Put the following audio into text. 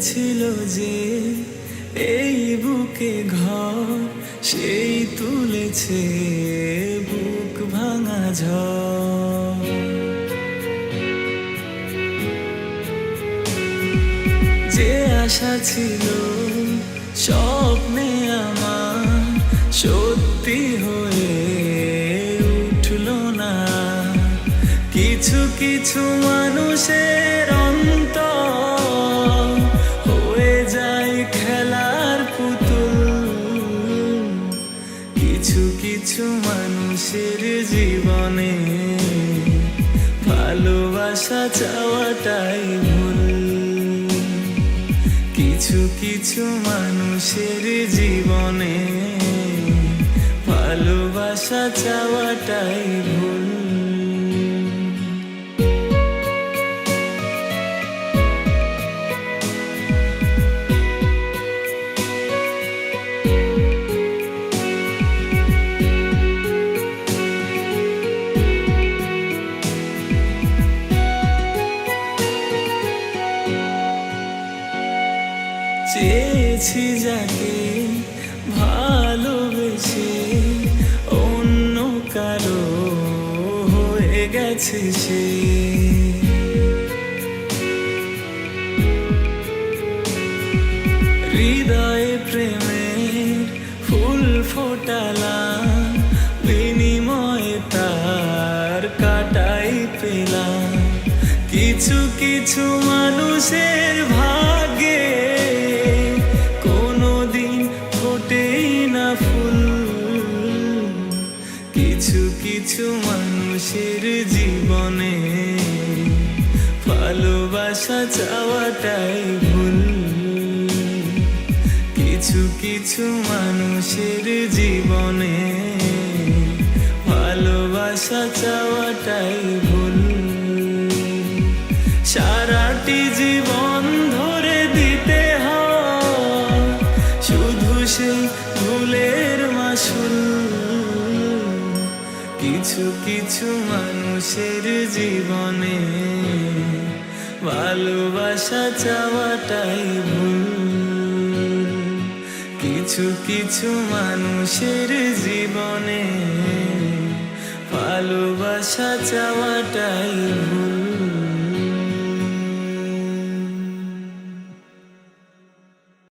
ছিল যে এই বুকে ঘর, সেই তুলেছে বুক ভাঙা ঝড়। যে আশা ছিল স্বপ্নে আমার, সত্যি হয়ে উঠল না। কিছু কিছু মানুষের অন্তর হয়ে যায় খেলার পুতুল। কিছু কিছু মানুষের জীবনে ভালোবাসা চাওয়াটাই ভুল। কিছু কিছু মানুষের জীবনে ভালোবাসা চাওয়াটাই ভুল। চেয়েছি যাকে ভালোবেসে, অন্য কারো হয়ে গেছে সে। হৃদয়ে প্রেমের ফুল ফোটালাম, বিনিময়ে তার কাটাই পেলাম। কিছু কিছু মানুষের ভাগ্যে কোনোদিন ফোটেই না ফুল। কিছু কিছু মানুষের জীবনে ভালোবাসা চাওয়াটাই ভুল। কিছু কিছু মানুষের জীবনে ভালোবাসা চাওয়াটাই ভুল। সারাটি জীবন ধরে দিতে হয় শুধু সেই ভুলের মাসুল। কিছু কিছু মানুষের জীবনে ভালোবাসা চাওয়াটাই ভুল। কিছু কিছু মানুষের জীবনে ভালোবাসা চাওয়াটাই ভুল।